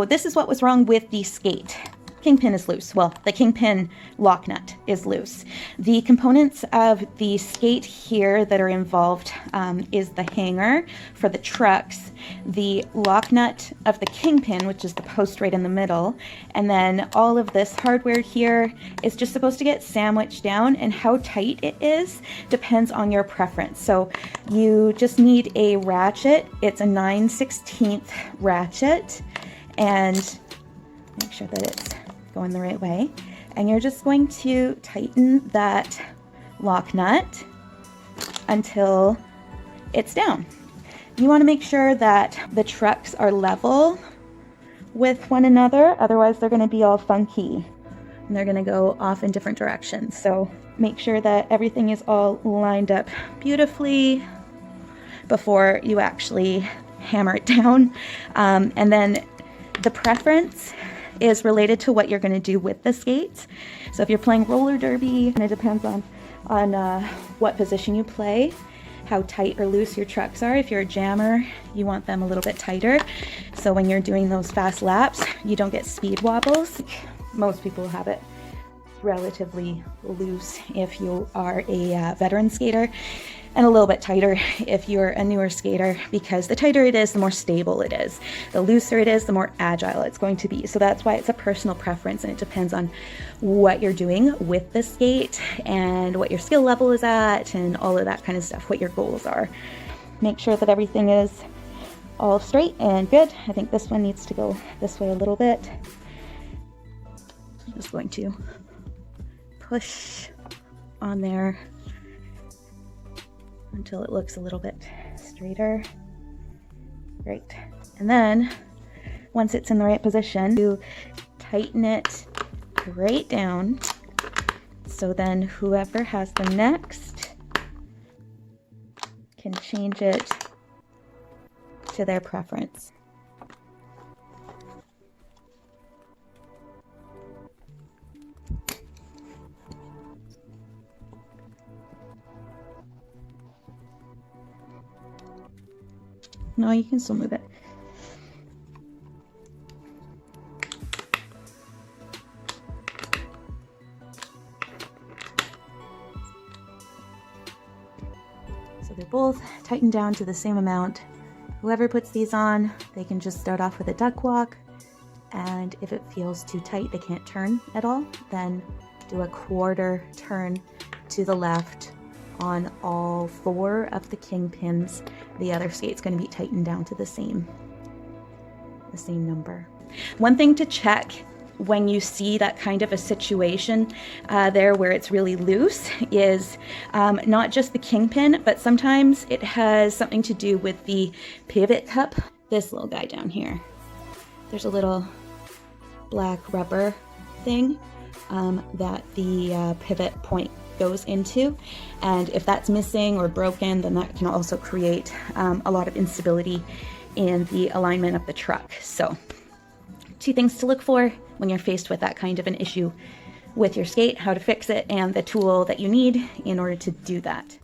So this is what was wrong with the skate. Kingpin is loose. Well, the kingpin lock nut is loose. The components of the skate here that are involved is the hanger for the trucks, the lock nut of the kingpin, which is the post right in the middle, and then all of this hardware here is just supposed to get sandwiched down, and how tight it is depends on your preference. So you just need a ratchet. It's a 9/16 ratchet, and make sure that it's going the right way, and you're just going to tighten that lock nut until it's down. You want to make sure that the trucks are level with one another, otherwise they're going to be all funky and they're going to go off in different directions. So make sure that everything is all lined up beautifully before you actually hammer it down. And then the preference is related to what you're going to do with the skates. So if you're playing roller derby, and it depends on what position you play, how tight or loose your trucks are. If you're a jammer, you want them a little bit tighter. So when you're doing those fast laps, you don't get speed wobbles. Most people have it relatively loose if you are a veteran skater, and a little bit tighter if you're a newer skater, because the tighter it is, the more stable it is. The looser it is, the more agile it's going to be. So that's why it's a personal preference, and it depends on what you're doing with the skate and what your skill level is at and all of that kind of stuff, what your goals are. Make sure that everything is all straight and good. I think this one needs to go this way a little bit. I'm just going to push on there until it looks a little bit straighter. Great. And then once it's in the right position, you tighten it right down. So then whoever has the next can change it to their preference. No, you can still move it. So they're both tightened down to the same amount. Whoever puts these on, they can just start off with a duck walk, and if it feels too tight, they can't turn at all, then do a quarter turn to the left on all 4 of the kingpins. The other skate's going to be tightened down to the same number. One thing to check when you see that kind of a situation there where it's really loose is not just the kingpin, but sometimes it has something to do with the pivot cup. This little guy down here. There's a little black rubber thing that the pivot point goes into, and if that's missing or broken, then that can also create a lot of instability in the alignment of the truck. So 2 things to look for when you're faced with that kind of an issue with your skate, how to fix it, and the tool that you need in order to do that.